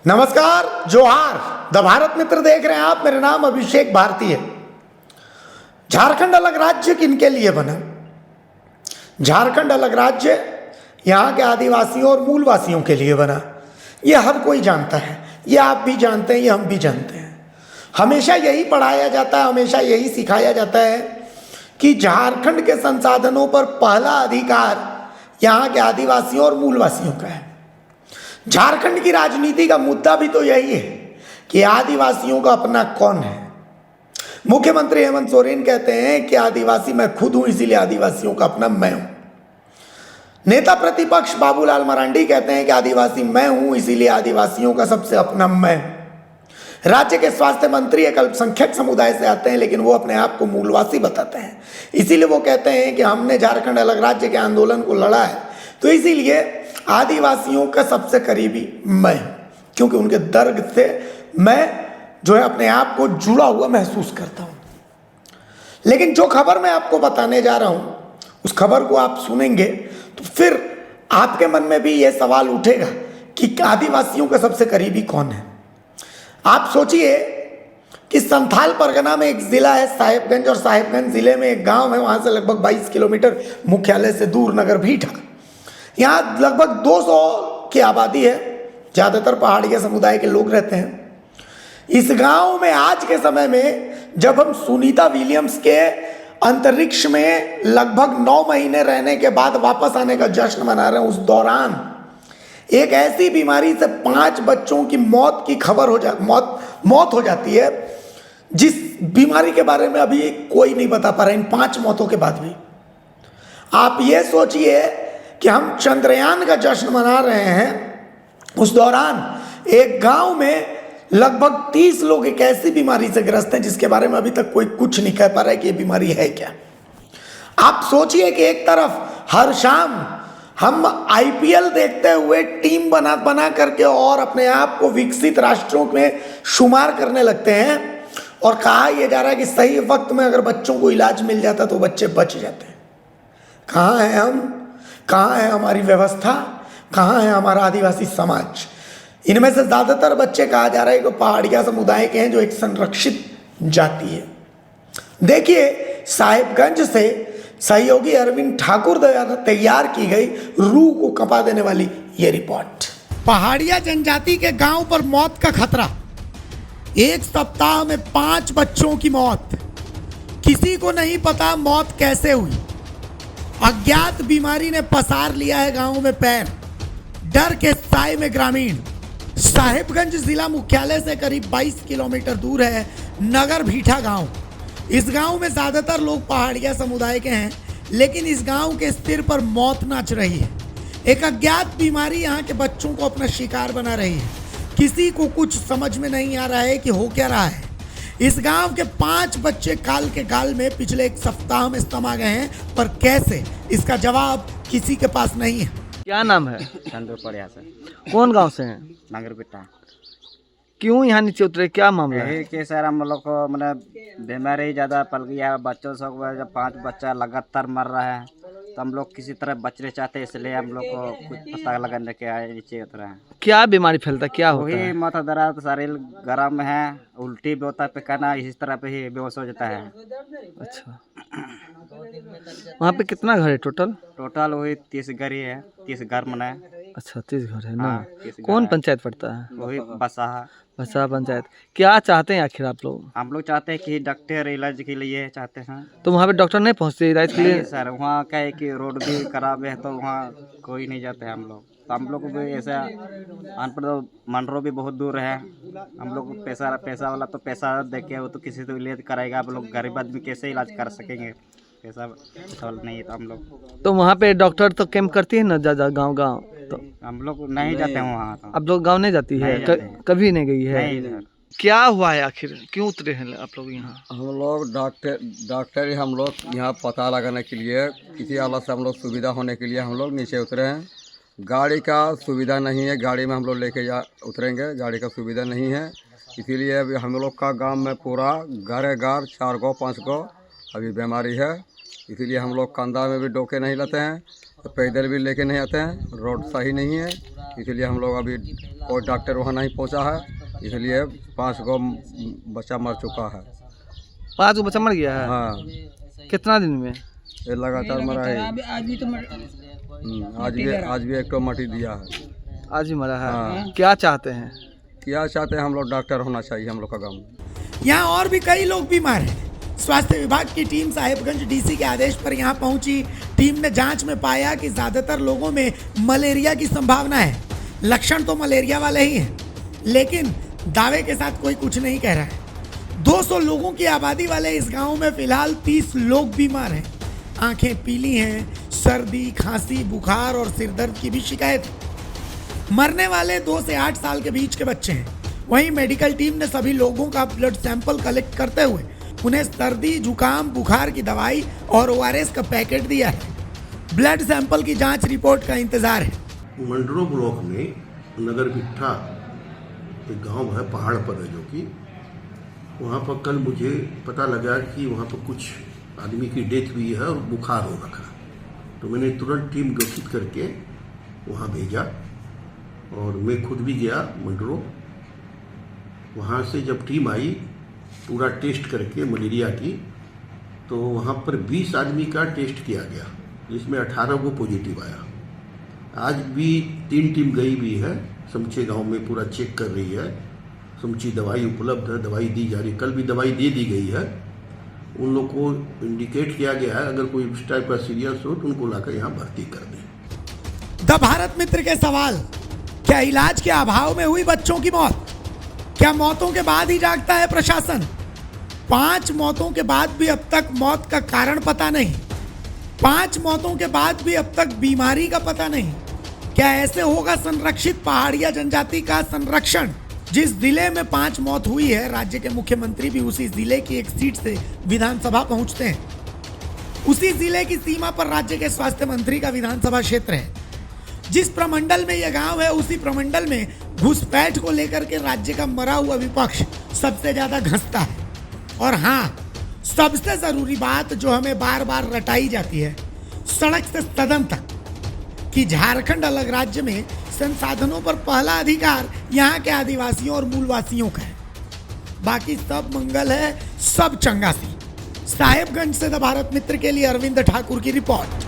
नमस्कार, जोहार। द भारत मित्र देख रहे हैं आप। मेरा नाम अभिषेक भारती है। झारखंड अलग राज्य किनके लिए बना? झारखंड अलग राज्य यहाँ के आदिवासियों और मूलवासियों के लिए बना। ये हर कोई जानता है, ये आप भी जानते हैं, ये हम भी जानते हैं। हमेशा यही पढ़ाया जाता है, हमेशा यही सिखाया जाता है कि झारखंड के संसाधनों पर पहला अधिकार यहाँ के आदिवासियों और मूलवासियों का है। झारखंड की राजनीति का मुद्दा भी तो यही है कि आदिवासियों का अपना कौन है। मुख्यमंत्री हेमंत सोरेन कहते हैं कि आदिवासी मैं खुद हूं, इसीलिए आदिवासियों का अपना मैं हूं। नेता प्रतिपक्ष बाबूलाल मरांडी कहते हैं कि आदिवासी मैं हूं, इसीलिए आदिवासियों का सबसे अपना मैं हूं। राज्य के स्वास्थ्य मंत्री एक अल्पसंख्यक समुदाय से आते हैं, लेकिन वो अपने आप को मूलवासी बताते हैं। इसीलिए वो कहते हैं कि हमने झारखंड अलग राज्य के आंदोलन को लड़ा है, तो इसीलिए आदिवासियों का सबसे करीबी मैं हूं, क्योंकि उनके दर्द से मैं जो है अपने आप को जुड़ा हुआ महसूस करता हूं। लेकिन जो खबर मैं आपको बताने जा रहा हूं, उस खबर को आप सुनेंगे तो फिर आपके मन में भी यह सवाल उठेगा कि आदिवासियों का सबसे करीबी कौन है। आप सोचिए कि संथाल परगना में एक जिला है साहिबगंज, और साहिबगंज जिले में एक गांव है, वहां से लगभग 22 किलोमीटर मुख्यालय से दूर नगर भीठा। यहाँ लगभग 200 की आबादी है, ज़्यादातर पहाड़िया समुदाय के लोग रहते हैं। इस गांव में आज के समय में जब हम सुनीता विलियम्स के अंतरिक्ष में लगभग 9 महीने रहने के बाद वापस आने का जश्न मना रहे हैं, उस दौरान एक ऐसी बीमारी से 5 बच्चों की मौत की खबर मौत हो जाती है, जिस बीमारी के बारे में अभी कोई नहीं बता पा रहा इन 5 मौतों के बाद भी। आप ये सोचिए कि हम चंद्रयान का जश्न मना रहे हैं, उस दौरान एक गांव में लगभग 30 लोग एक ऐसी बीमारी से ग्रस्त हैं जिसके बारे में अभी तक कोई कुछ नहीं कह पा रहा है कि ये बीमारी है क्या। आप सोचिए कि एक तरफ हर शाम हम आईपीएल देखते हुए टीम बना करके और अपने आप को विकसित राष्ट्रों में शुमार करने लगते हैं, और कहा यह जा रहा है कि सही वक्त में अगर बच्चों को इलाज मिल जाता तो बच्चे बच जाते हैं। कहाँ हैं हम? कहाँ है हमारी व्यवस्था? कहाँ है हमारा आदिवासी समाज? इनमें से ज़्यादातर बच्चे कहा जा रहा है कि पहाड़िया समुदाय के हैं, जो एक संरक्षित जाति है। देखिए, साहिबगंज से सहयोगी अरविंद ठाकुर द्वारा तैयार की गई रूह को कंपा देने वाली ये रिपोर्ट। पहाड़िया जनजाति के गांव पर मौत का खतरा। एक सप्ताह में 5 बच्चों की मौत। किसी को नहीं पता मौत कैसे हुई। अज्ञात बीमारी ने पसार लिया है गांव में पैर। डर के साए में ग्रामीण। साहिबगंज जिला मुख्यालय से करीब 22 किलोमीटर दूर है नगर भीठा गांव। इस गांव में ज़्यादातर लोग पहाड़िया समुदाय के हैं, लेकिन इस गांव के सिर पर मौत नाच रही है। एक अज्ञात बीमारी यहाँ के बच्चों को अपना शिकार बना रही है। किसी को कुछ समझ में नहीं आ रहा है कि हो क्या रहा है। इस गांव के 5 बच्चे काल के गाल में पिछले एक सप्ताह में समा गए हैं, पर कैसे, इसका जवाब किसी के पास नहीं है। क्या नाम है? चंद्रपुरिया से। कौन गांव से हैं? नगर बेटा। क्यों यहाँ नीचे उतरे, क्या मामला है? यही कि सर हम लोग को मतलब बीमारी ज़्यादा पल गया, बच्चों सब जब 5 बच्चा लगातार मर रहा है, तो हम लोग किसी तरह बचने चाहते हैं, इसलिए हम लोग को कुछ पता लगाने के आए नीचे उतरे हैं। क्या बीमारी फैलता, क्या होता वही है? माथा दर्द, शरीर गर्म है, उल्टी भी होता है, पैखाना इसी तरह पे ही बेहोश हो जाता है। अच्छा, वहाँ पे कितना घर है टोटल? टोटल वही 30 घर ही है, 30 घर मना है। अच्छा, 30 घर है ना। हाँ, 30 घर कौन है। पंचायत पड़ता है? वही बसा। बसा पंचायत। क्या चाहते हैं आखिर आप लोग? हम लोग चाहते हैं कि डॉक्टर इलाज के लिए चाहते हैं। तो वहाँ पे डॉक्टर नहीं पहुँचते इलाज के लिए? नहीं सर, वहाँ क्या है कि रोड भी खराब है, तो वहाँ कोई नहीं जाते हैं हम लोग। तो हम लोग को भी ऐसा अनपढ़ मंडरो भी बहुत दूर है। हम लोग पैसा वाला तो पैसा दे के वो तो किसी तो इलाज कराएगा, आप लोग गरीब आदमी कैसे इलाज कर सकेंगे? पैसा वाला नहीं है तो हम लोग। तो वहाँ पे डॉक्टर तो कैंप करती है ना ज़्यादा गाँव, तो हम लोग नहीं जाते हैं वहाँ तो। आप लोग गाँव नहीं जाती है? नहीं जाते हैं। कभी नहीं गई है? नहीं सर। क्या हुआ है आखिर, क्यों उतरे हैं आप लोग यहाँ? हम लोग डॉक्टर हम लोग यहाँ पता लगाने के लिए, किसी हालत से हम लोग सुविधा होने के लिए हम लोग नीचे उतरे हैं। गाड़ी का सुविधा नहीं है, गाड़ी में हम लोग लेके उतरेंगे, गाड़ी का सुविधा नहीं है, इसीलिए अभी हम लोग का गांव में पूरा घर 4 गो 5 गो अभी बीमारी है, इसीलिए हम लोग कंधा में भी डोके नहीं लेते हैं। तो पैदल भी लेके नहीं आते हैं, रोड सही नहीं है, इसलिए हम लोग अभी कोई डॉक्टर वहाँ नहीं पहुँचा है, इसलिए 5 गो बच्चा मर चुका है। 5 को बच्चा मर गया है? हाँ, कितना दिन में? ये लगातार मरा है। आज भी एक तो मटी दिया है। आज ही मरा है। हाँ। क्या चाहते हैं? क्या चाहते हैं हम लोग, डॉक्टर होना चाहिए हम लोग का गाँव में। यहाँ और भी कई लोग बीमार हैं। स्वास्थ्य विभाग की टीम साहिबगंज डीसी के आदेश पर यहाँ पहुंची। टीम ने जांच में पाया कि ज्यादातर लोगों में मलेरिया की संभावना है। लक्षण तो मलेरिया वाले ही हैं, लेकिन दावे के साथ कोई कुछ नहीं कह रहा है। 200 लोगों की आबादी वाले इस गांव में फिलहाल 30 लोग बीमार हैं। आंखें पीली हैं, सर्दी, खांसी, बुखार और सिरदर्द की भी शिकायत है। मरने वाले 2 से 8 साल के बीच के बच्चे हैं। वहीं मेडिकल टीम ने सभी लोगों का ब्लड सैंपल कलेक्ट करते हुए उन्हें सर्दी, जुकाम, बुखार की दवाई और ORS का पैकेट दिया है। ब्लड सैंपल की जांच रिपोर्ट का इंतजार है। मंडरो ब्लॉक में नगर भिट्ठा एक गांव है, पहाड़ पर है, जो कि वहाँ पर कल मुझे पता लगा कि वहाँ पर कुछ आदमी की डेथ हुई है और बुखार हो रखा। तो मैंने तुरंत टीम गठित करके वहाँ भेजा और मैं खुद भी गया मंडरो। वहाँ से जब टीम आई पूरा टेस्ट करके मलेरिया की, तो वहाँ पर 20 आदमी का टेस्ट किया गया, जिसमें 18 को पॉजिटिव आया। आज भी 3 टीम गई भी है, समूचे गांव में पूरा चेक कर रही है। समूची दवाई उपलब्ध है, दवाई दी जा रही, कल भी दवाई दे दी गई है। उन लोग को इंडिकेट किया गया है अगर कोई इस टाइप का सीरियस हो तो उनको लाकर यहाँ भर्ती कर दें। द भारत मित्र के सवाल, क्या इलाज के अभाव में हुई बच्चों की मौत? क्या मौतों के बाद ही जागता है प्रशासन? 5 मौतों के बाद भी अब तक मौत का कारण पता नहीं। 5 मौतों के बाद भी अब तक बीमारी का पता नहीं। क्या ऐसे होगा संरक्षित पहाड़िया जनजाति का संरक्षण? जिस जिले में 5 मौत हुई है, राज्य के मुख्यमंत्री भी उसी जिले की एक सीट से विधानसभा पहुंचते हैं। उसी जिले की सीमा पर राज्य के स्वास्थ्य मंत्री का विधानसभा क्षेत्र है। जिस प्रमंडल में यह गांव है, उसी प्रमंडल में घुसपैठ को लेकर के राज्य का मरा हुआ विपक्ष सबसे ज्यादा घंसता है। और हाँ, सबसे जरूरी बात जो हमें बार बार रटाई जाती है, सड़क से सदन तक, कि झारखंड अलग राज्य में संसाधनों पर पहला अधिकार यहाँ के आदिवासियों और मूलवासियों का है। बाकी सब मंगल है, सब चंगा सी। साहिबगंज से द भारत मित्र के लिए अरविंद ठाकुर की रिपोर्ट।